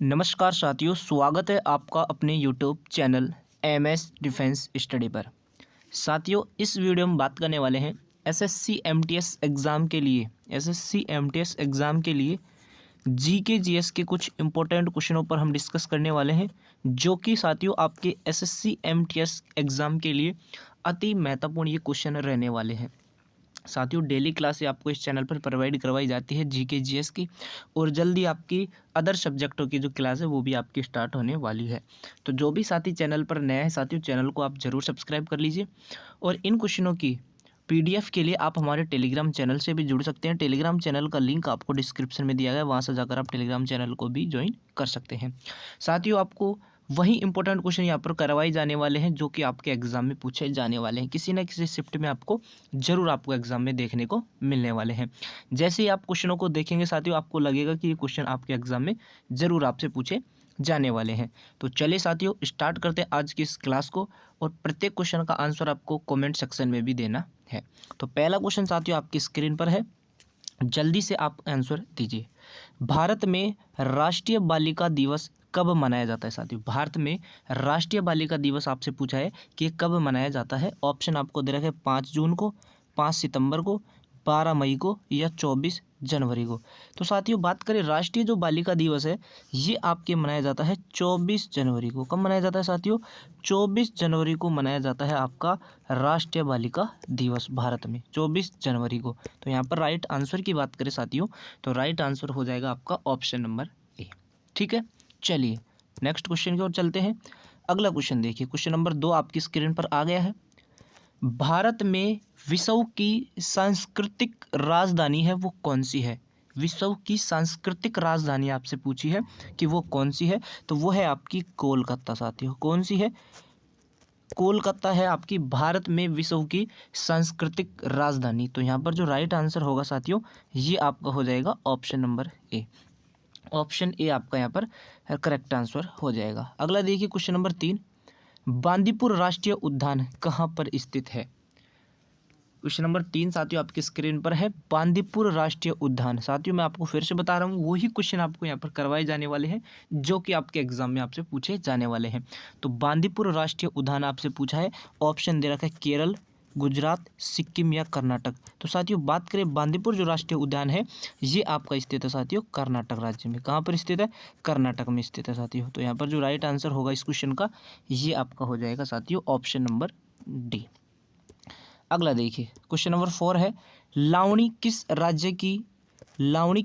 नमस्कार साथियों, स्वागत है आपका अपने YouTube channel MS defence study पर। साथियों, इस वीडियो में बात करने वाले हैं एसएससी एमटीएस एग्ज़ाम के लिए जीके जीएस के कुछ इंपॉर्टेंट क्वेश्चनों पर हम डिस्कस करने वाले हैं, जो कि साथियों आपके एसएससी एमटीएस एग्ज़ाम के लिए अति महत्वपूर्ण ये क्वेश्चन रहने वाले हैं। साथियों, डेली क्लासें आपको इस चैनल पर प्रोवाइड करवाई जाती है जीके जीएस की, और जल्दी आपकी अदर सब्जेक्टों की जो क्लास है वो भी आपकी स्टार्ट होने वाली है। तो जो भी साथी चैनल पर नया है साथियों, चैनल को आप ज़रूर सब्सक्राइब कर लीजिए। और इन क्वेश्चनों की पीडीएफ के लिए आप हमारे टेलीग्राम चैनल से भी जुड़ सकते हैं। टेलीग्राम चैनल का लिंक आपको डिस्क्रिप्शन में दिया गया है, वहाँ से जाकर आप टेलीग्राम चैनल को भी ज्वाइन कर सकते हैं। साथियों, आपको वही इंपॉर्टेंट क्वेश्चन यहाँ पर करवाए जाने वाले हैं जो कि आपके एग्जाम में पूछे जाने वाले हैं। किसी न किसी शिफ्ट में आपको एग्जाम में देखने को मिलने वाले हैं। जैसे ही आप क्वेश्चनों को देखेंगे साथियों, आपको लगेगा कि ये क्वेश्चन आपके एग्जाम में जरूर आपसे पूछे जाने वाले हैं। तो चलिए साथियों, स्टार्ट करते हैं आज की इस क्लास को, और प्रत्येक क्वेश्चन का आंसर आपको कमेंट सेक्शन में भी देना है। तो पहला क्वेश्चन साथियों आपकी स्क्रीन पर है, जल्दी से आप आंसर दीजिए। भारत में राष्ट्रीय बालिका दिवस कब मनाया जाता है? साथियों, भारत में राष्ट्रीय बालिका दिवस आपसे पूछा है कि कब मनाया जाता है। ऑप्शन आपको दे रखे 5 जून को, 5 सितंबर को, 12 मई को या 24 जनवरी को। तो साथियों, बात करें राष्ट्रीय जो बालिका दिवस है, ये आपके मनाया जाता है 24 जनवरी को। कब मनाया जाता है साथियों? 24 जनवरी को मनाया जाता है आपका राष्ट्रीय बालिका दिवस भारत में, 24 जनवरी को। तो यहाँ पर राइट आंसर की बात करें साथियों, तो राइट आंसर हो जाएगा आपका ऑप्शन नंबर ए। ठीक है, चलिए नेक्स्ट क्वेश्चन की ओर चलते हैं। अगला क्वेश्चन देखिए, क्वेश्चन नंबर 2 आपकी स्क्रीन पर आ गया है। भारत में विश्व की सांस्कृतिक राजधानी है वो कौन सी है? विश्व की सांस्कृतिक राजधानी आपसे पूछी है कि वो कौन सी है, तो वो है आपकी कोलकाता। साथियों, कौन सी है? कोलकाता है आपकी भारत में विश्व की सांस्कृतिक राजधानी। तो यहाँ पर जो राइट आंसर होगा साथियों, ये आपका हो जाएगा option number A. Option A आपका यहाँ पर करेक्ट आंसर हो जाएगा। अगला देखिए, क्वेश्चन नंबर 3, बांदीपुर राष्ट्रीय उद्यान कहाँ पर स्थित है? क्वेश्चन नंबर 3 साथियों आपकी स्क्रीन पर है, बांदीपुर राष्ट्रीय उद्यान। साथियों, मैं आपको फिर से बता रहा हूँ, वही क्वेश्चन आपको यहाँ पर करवाए जाने वाले हैं जो कि आपके एग्जाम में आपसे पूछे जाने वाले हैं। तो बांदीपुर राष्ट्रीय उद्यान आपसे पूछा है, ऑप्शन दे रखा है केरल, गुजरात, सिक्किम या कर्नाटक। तो साथियों, बात करें बांदीपुर जो राष्ट्रीय उद्यान है, ये आपका स्थित है साथियों कर्नाटक राज्य में। कहाँ पर स्थित है? कर्नाटक में स्थित है साथियों। तो यहाँ पर जो राइट आंसर होगा इस क्वेश्चन का, ये आपका हो जाएगा साथियों ऑप्शन नंबर डी। अगला देखिए, क्वेश्चन नंबर 4 है, लावणी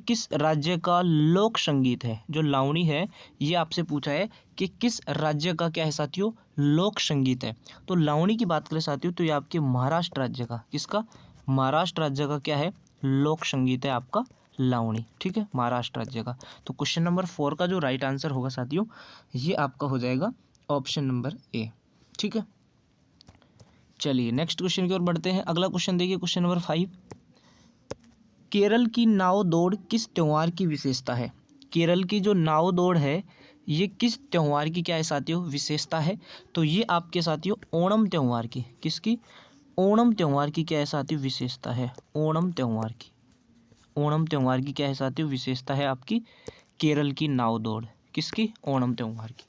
किस राज्य का लोक संगीत है? जो लावणी है, ये आपसे पूछा है कि किस राज्य का क्या है साथियों? लोक संगीत है। तो लावणी की बात करें साथियों, तो ये आपके महाराष्ट्र राज्य का, किसका? महाराष्ट्र राज्य का क्या है? लोक संगीत है आपका लावणी। ठीक है, महाराष्ट्र राज्य का। तो क्वेश्चन नंबर 4 का जो राइट आंसर होगा साथियों, ये आपका हो जाएगा ऑप्शन नंबर ए। ठीक है, चलिए नेक्स्ट क्वेश्चन की ओर बढ़ते हैं। अगला क्वेश्चन देखिए, क्वेश्चन नंबर 5, केरल की नाव दौड़ किस त्योहार की विशेषता है? केरल की जो नाव दौड़ है, ये किस त्योहार की क्या है साथियों? विशेषता है। तो ये आपके साथियों ओणम त्योहार की, किसकी? ओणम त्योहार की क्या है साथियों? विशेषता है। ओणम त्योहार की, ओणम त्योहार की क्या है साथियों? विशेषता है आपकी केरल की नाव दौड़, किसकी? ओणम त्योहार की।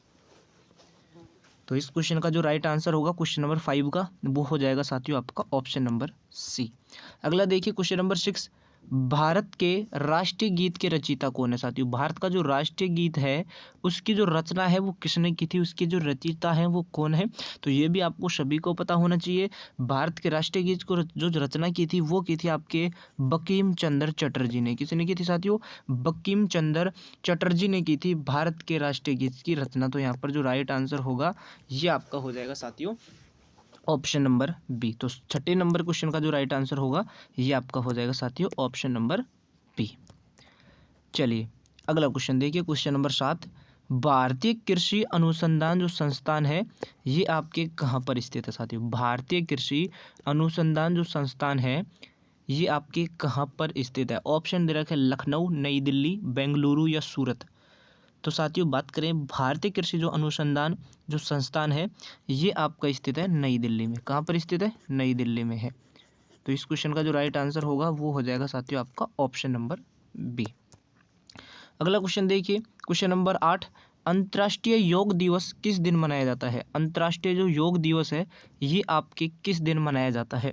तो इस क्वेश्चन का जो राइट आंसर होगा क्वेश्चन नंबर 5 का, वो हो जाएगा साथियों आपका ऑप्शन नंबर सी। अगला देखिए, क्वेश्चन नंबर 6, भारत के राष्ट्रीय गीत के रचयिता कौन है साथियों? भारत का जो राष्ट्रीय गीत है, उसकी जो रचना है वो किसने की थी? उसके जो रचयिता है वो कौन है? तो ये भी आपको सभी को पता होना चाहिए। भारत के राष्ट्रीय गीत को जो रचना की थी, वो की थी आपके बंकिम चंद्र चटर्जी ने। किसने की थी साथियों? बंकिम चंद्र चटर्जी ने की थी भारत के राष्ट्रीय गीत की रचना। तो यहाँ पर जो राइट आंसर होगा, ये आपका हो जाएगा साथियों ऑप्शन नंबर बी। तो छठे नंबर क्वेश्चन का जो राइट आंसर होगा, ये आपका हो जाएगा साथियों ऑप्शन नंबर बी। चलिए अगला क्वेश्चन देखिए, क्वेश्चन नंबर 7, भारतीय कृषि अनुसंधान जो संस्थान है, ये आपके कहाँ पर स्थित है साथियों? भारतीय कृषि अनुसंधान जो संस्थान है, ये आपके कहाँ पर स्थित है? ऑप्शन दे रखे लखनऊ, नई दिल्ली, बेंगलुरु या सूरत। तो साथियों, बात करें भारतीय कृषि जो अनुसंधान जो संस्थान है, ये आपका स्थित है नई दिल्ली में। कहाँ पर स्थित है? नई दिल्ली में है। तो इस क्वेश्चन का जो राइट आंसर होगा, वो हो जाएगा साथियों आपका ऑप्शन नंबर बी। अगला क्वेश्चन देखिए, क्वेश्चन नंबर 8, अंतर्राष्ट्रीय योग दिवस किस दिन मनाया जाता है? अंतर्राष्ट्रीय जो योग दिवस है ये आपके किस दिन मनाया जाता है?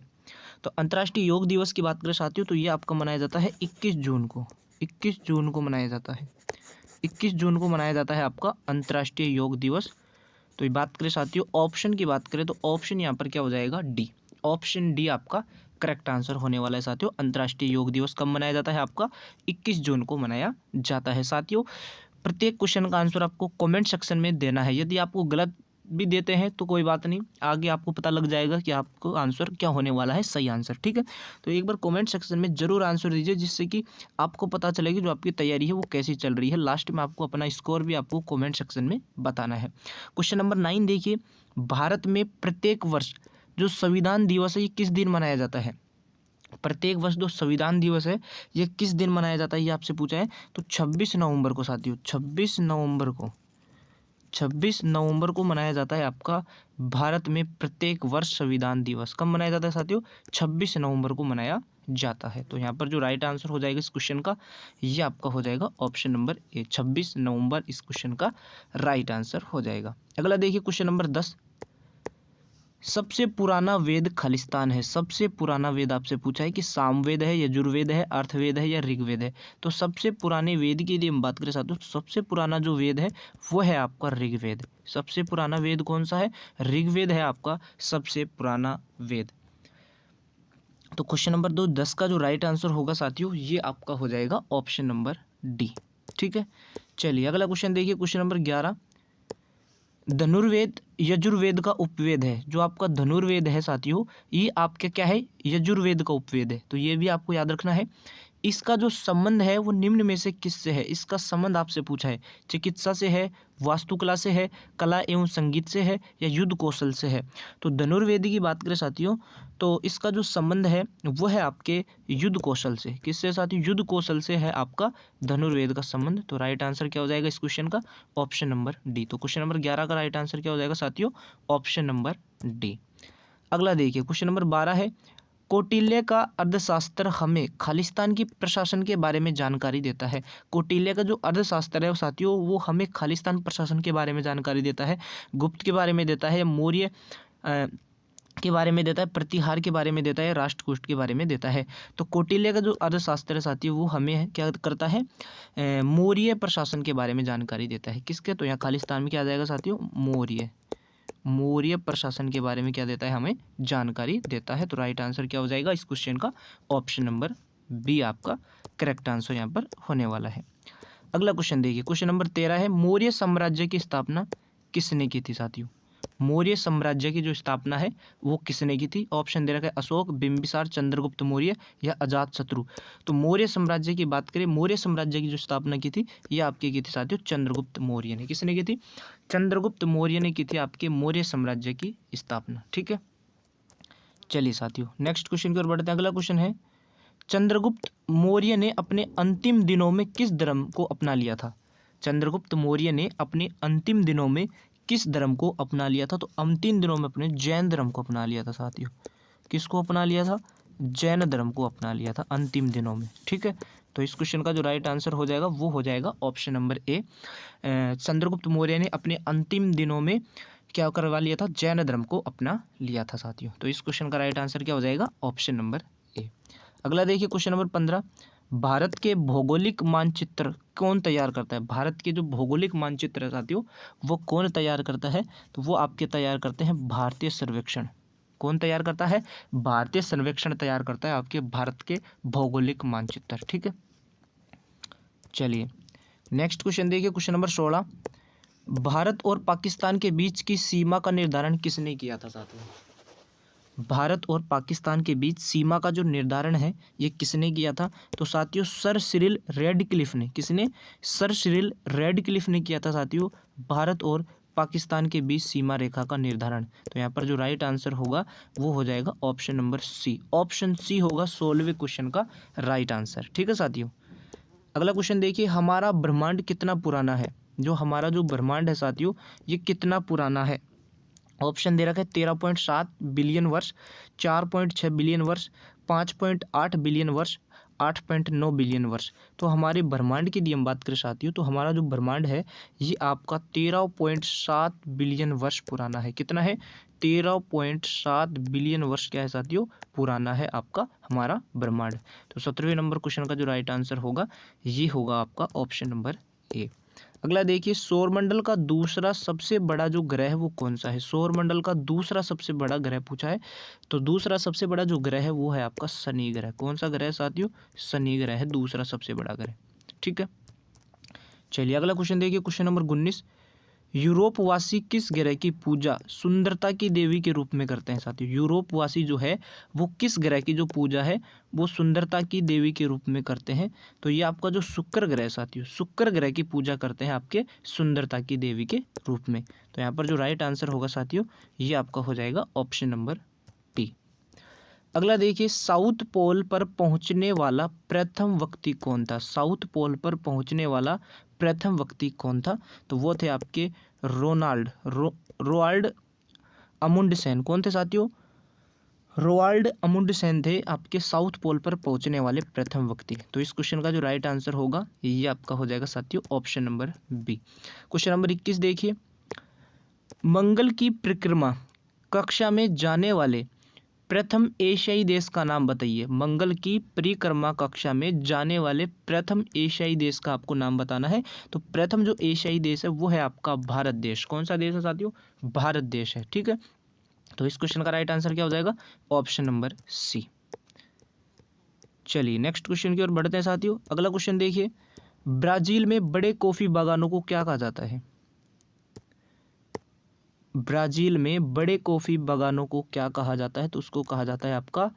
तो अंतर्राष्ट्रीय योग दिवस की बात करें साथियों तो ये आपका मनाया जाता है 21 जून को। 21 जून को मनाया जाता है। 21 जून को मनाया जाता है आपका अंतर्राष्ट्रीय योग दिवस। तो ये बात करें साथियों, ऑप्शन की बात करें तो ऑप्शन यहाँ पर क्या हो जाएगा? डी। ऑप्शन डी आपका करेक्ट आंसर होने वाला है साथियों। अंतर्राष्ट्रीय योग दिवस कब मनाया जाता है? आपका 21 जून को मनाया जाता है साथियों। प्रत्येक क्वेश्चन का आंसर आपको कमेंट सेक्शन में देना है। यदि आपको गलत भी देते हैं तो कोई बात नहीं, आगे आपको पता लग जाएगा कि आपको आंसर क्या होने वाला है, सही आंसर। ठीक है, तो एक बार कमेंट सेक्शन में जरूर आंसर दीजिए, जिससे कि आपको पता चलेगी जो आपकी तैयारी है वो कैसी चल रही है। लास्ट में आपको अपना स्कोर भी आपको कमेंट सेक्शन में बताना है। क्वेश्चन नंबर 9 देखिए, भारत में प्रत्येक वर्ष जो संविधान दिवस है ये किस दिन मनाया जाता है? प्रत्येक वर्ष जो संविधान दिवस है ये किस दिन मनाया जाता है, ये आपसे पूछा है। तो 26 नवंबर को साथियों, 26 नवंबर को मनाया जाता है आपका भारत में प्रत्येक वर्ष संविधान दिवस। कब मनाया जाता है साथियों? 26 नवंबर को मनाया जाता है। तो यहाँ पर जो राइट आंसर हो जाएगा इस क्वेश्चन का, ये आपका हो जाएगा ऑप्शन नंबर ए, 26 नवंबर इस क्वेश्चन का राइट आंसर हो जाएगा। अगला देखिए क्वेश्चन नंबर 10, सबसे पुराना वेद खालिस्तान है। सबसे पुराना वेद आपसे पूछा है कि सामवेद है, यजुर्वेद है, अर्थवेद है या ऋग्वेद है। तो सबसे पुराने वेद की यदि हम बात करें साथियों, सबसे पुराना जो वेद है वो है आपका ऋग्वेद। सबसे पुराना वेद कौन सा है? ऋग्वेद है आपका सबसे पुराना वेद। तो क्वेश्चन नंबर 10 का जो राइट आंसर होगा साथियों ये आपका हो जाएगा ऑप्शन नंबर डी। ठीक है, चलिए अगला क्वेश्चन देखिए, क्वेश्चन नंबर 11, धनुर्वेद यजुर्वेद का उपवेद है। जो आपका धनुर्वेद है साथियों ये आपके क्या है? यजुर्वेद का उपवेद है। तो ये भी आपको याद रखना है। इसका जो संबंध है वो निम्न में से किससे है? इसका संबंध आपसे पूछा है, चिकित्सा से है, वास्तुकला से है, कला एवं संगीत से है या युद्ध कौशल से है। तो धनुर्वेदी की बात करें साथियों तो इसका जो संबंध है वो है आपके युद्ध कौशल से। किससे साथियों? युद्ध कौशल से है आपका धनुर्वेद का संबंध। तो राइट आंसर क्या हो जाएगा इस क्वेश्चन का? Option number D. तो क्वेश्चन नंबर 11 का राइट आंसर क्या हो जाएगा साथियों? Option number D. अगला देखिए क्वेश्चन नंबर 12 है, कौटिल्य का अर्थशास्त्र हमें खालिस्तान की प्रशासन के बारे में जानकारी देता है। कौटिल्य का जो अर्थशास्त्र है साथियों वो हमें खालिस्तान प्रशासन के बारे में जानकारी देता है। गुप्त के बारे में देता है, मौर्य के बारे में देता है, प्रतिहार के बारे में देता है, राष्ट्रकूट के बारे में देता है। तो कौटिल्य का जो अर्थशास्त्र है साथियों वो हमें क्या करता है? मौर्य प्रशासन के बारे में जानकारी देता है। किसके? तो यहाँ खालिस्तान में क्या आ जाएगा साथियों? मौर्य प्रशासन के बारे में क्या देता है? हमें जानकारी देता है। तो राइट आंसर क्या हो जाएगा इस क्वेश्चन का? ऑप्शन नंबर बी आपका करेक्ट आंसर यहाँ पर होने वाला है। अगला क्वेश्चन देखिए, क्वेश्चन नंबर 13 है, मौर्य साम्राज्य की स्थापना किसने की थी साथियों? मौर्य साम्राज्य की जो स्थापना है वो किसने की थी? ऑप्शन दे रखा है, अशोक, बिंबिसार, चंद्रगुप्त मौर्य या अजातशत्रु। तो मौर्य साम्राज्य की बात करें, मौर्य साम्राज्य की जो स्थापना की थी ये आपकी की थी साथियों चंद्रगुप्त मौर्य ने। किसने की थी? चंद्रगुप्त मौर्य ने की थी आपके मौर्य साम्राज्य की स्थापना। ठीक है, चलिए साथियों नेक्स्ट क्वेश्चन की ओर बढ़ते हैं। अगला क्वेश्चन है, चंद्रगुप्त मौर्य ने अपने अंतिम दिनों में किस धर्म को अपना लिया था? चंद्रगुप्त मौर्य ने अपने अंतिम दिनों में किस धर्म को अपना लिया था? तो अंतिम दिनों में अपने जैन धर्म को अपना लिया था साथियों। किसको अपना लिया था? जैन धर्म को अपना लिया था अंतिम दिनों में। ठीक है, तो इस क्वेश्चन का जो राइट आंसर हो जाएगा वो हो जाएगा option number A, Chandragupta Maurya ने अपने अंतिम दिनों में क्या करवा लिया था? जैन धर्म को अपना लिया था साथियों। तो इस क्वेश्चन का राइट आंसर क्या हो जाएगा? Option number A. अगला देखिए क्वेश्चन नंबर 15, भारत के भौगोलिक मानचित्र कौन तैयार करता है? भारत के जो भौगोलिक मानचित्र है साथियों वो कौन तैयार करता है? तो वो आपके तैयार करते हैं भारतीय सर्वेक्षण। कौन तैयार करता है? भारतीय सर्वेक्षण तैयार करता है आपके भारत के भौगोलिक मानचित्र। ठीक है, चलिए नेक्स्ट क्वेश्चन देखिए, क्वेश्चन नंबर 16, भारत और पाकिस्तान के बीच की सीमा का निर्धारण किसने किया था साथियों? भारत और पाकिस्तान के बीच सीमा का जो निर्धारण है ये किसने किया था? तो साथियों सर सिरिल रेडक्लिफ ने। किसने? सर सिरिल रेडक्लिफ ने किया था साथियों भारत और पाकिस्तान के बीच सीमा रेखा का निर्धारण। तो यहाँ पर जो राइट आंसर होगा वो हो जाएगा option number C. Option C होगा 16वें क्वेश्चन का राइट आंसर। ठीक है साथियों, अगला क्वेश्चन देखिए, हमारा ब्रह्मांड कितना पुराना है? जो हमारा जो ब्रह्मांड है साथियों ये कितना पुराना है? ऑप्शन दे रखा है 13.7 बिलियन वर्ष, 4.6 बिलियन वर्ष, 5.8 बिलियन वर्ष 8.9 बिलियन वर्ष। तो हमारे ब्रह्मांड की यदि हम बात करें साथियों, तो हमारा जो ब्रह्मांड है ये आपका 13.7 बिलियन वर्ष पुराना है। कितना है? 13.7 बिलियन वर्ष क्या है साथियों? पुराना है आपका हमारा ब्रह्मांड। तो 17वें नंबर क्वेश्चन का जो राइट आंसर होगा ये होगा आपका ऑप्शन नंबर ए। अगला देखिए, सौरमंडल का दूसरा सबसे बड़ा जो ग्रह है वो कौन सा है? सौरमंडल का दूसरा सबसे बड़ा ग्रह पूछा है, तो दूसरा सबसे बड़ा जो ग्रह है वो है आपका शनि ग्रह। कौन सा ग्रह है साथियों? शनि ग्रह है दूसरा सबसे बड़ा ग्रह। ठीक है, चलिए अगला क्वेश्चन देखिए, क्वेश्चन नंबर 19। यूरोपवासी किस ग्रह की पूजा सुंदरता की देवी के रूप में करते हैं साथियों? यूरोपवासी जो है वो किस ग्रह की जो पूजा है वो सुंदरता की देवी के रूप में करते हैं? तो ये आपका जो शुक्र ग्रह है साथियों, शुक्र ग्रह की पूजा करते हैं आपके सुंदरता की देवी के रूप में। तो यहाँ पर जो राइट आंसर होगा साथियों ये आपका हो जाएगा ऑप्शन नंबर टी। अगला देखिए, साउथ पोल पर पहुंचने वाला प्रथम व्यक्ति कौन था? साउथ पोल पर पहुंचने वाला प्रथम व्यक्ति कौन था? तो वो थे आपके रोआल्ड अमुंडसेन। कौन थे साथियों? रोआल्ड अमुंडसेन थे आपके साउथ पोल पर पहुंचने वाले प्रथम व्यक्ति। तो इस क्वेश्चन का जो राइट आंसर होगा ये आपका हो जाएगा साथियों option number B. Question number 21 देखिए, मंगल की परिक्रमा कक्षा में जाने वाले प्रथम एशियाई देश का नाम बताइए। मंगल की परिक्रमा कक्षा में जाने वाले प्रथम एशियाई देश का आपको नाम बताना है। तो प्रथम जो एशियाई देश है वो है आपका भारत देश। कौन सा देश है साथियों? भारत देश है। ठीक है, तो इस क्वेश्चन का राइट आंसर क्या हो जाएगा? Option number C. चलिए नेक्स्ट क्वेश्चन की ओर बढ़ते हैं साथियों। अगला क्वेश्चन देखिए, ब्राजील में बड़े कॉफी बागानों को क्या कहा जाता है? ब्राजील में बड़े कॉफ़ी बागानों को क्या कहा जाता है? तो उसको कहा जाता है आपका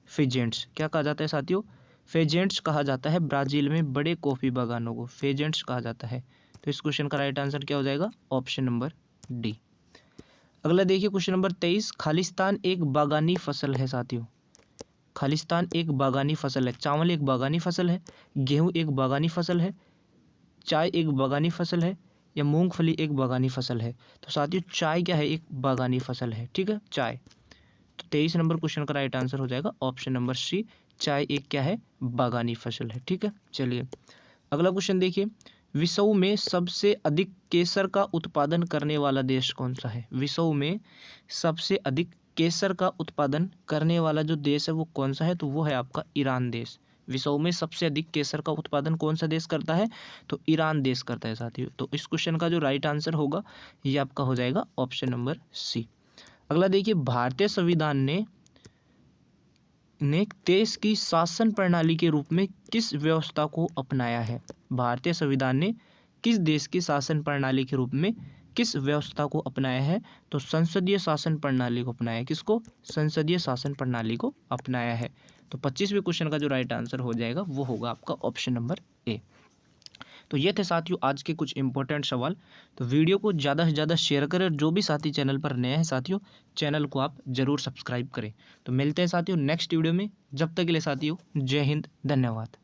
फेजेंट्स। क्या कहा जाता है साथियों? फेजेंट्स कहा जाता है। ब्राजील में बड़े कॉफ़ी बागानों को फेजेंट्स कहा जाता है। तो इस क्वेश्चन का राइट आंसर क्या हो जाएगा? Option number D. अगला देखिए, क्वेश्चन नंबर 23। खालिस्तान एक बागानी फसल है साथियों। खालिस्तान एक बागानी फसल है। चावल एक बागानी फसल है, गेहूँ एक बागानी फसल है, चाय एक बागानी फसल है, या मूंगफली एक बागानी फसल है? तो साथियों चाय क्या है? एक बागानी फसल है। ठीक है, चाय। तो 23 नंबर क्वेश्चन का राइट आंसर हो जाएगा ऑप्शन नंबर सी, चाय एक क्या है? बागानी फसल है। ठीक है, चलिए अगला क्वेश्चन देखिए, विश्व में सबसे अधिक केसर का उत्पादन करने वाला देश कौन सा है? विश्व में सबसे अधिक केसर का उत्पादन करने वाला जो देश है वो कौन सा है? तो वो है आपका ईरान देश। विश्व में सबसे अधिक केसर का उत्पादन कौन सा देश करता है? तो ईरान देश करता है साथियों। तो इस क्वेश्चन का जो राइट आंसर होगा ये आपका हो जाएगा ऑप्शन नंबर सी। अगला देखिए, भारतीय संविधान ने देश की शासन प्रणाली के रूप में किस व्यवस्था को अपनाया है? भारतीय संविधान ने किस देश की शासन प्रणाली के रूप में किस व्यवस्था को अपनाया है? तो संसदीय शासन प्रणाली को अपनाया है। किसको? संसदीय शासन प्रणाली को अपनाया है। तो 25वें क्वेश्चन का जो राइट आंसर हो जाएगा वो होगा आपका ऑप्शन नंबर ए। तो ये थे साथियों आज के कुछ इंपॉर्टेंट सवाल। तो वीडियो को ज़्यादा से ज़्यादा शेयर करें और जो भी साथी चैनल पर नए हैं साथियों, चैनल को आप ज़रूर सब्सक्राइब करें। तो मिलते हैं साथियों नेक्स्ट वीडियो में। जब तक के लिए साथियों जय हिंद, धन्यवाद।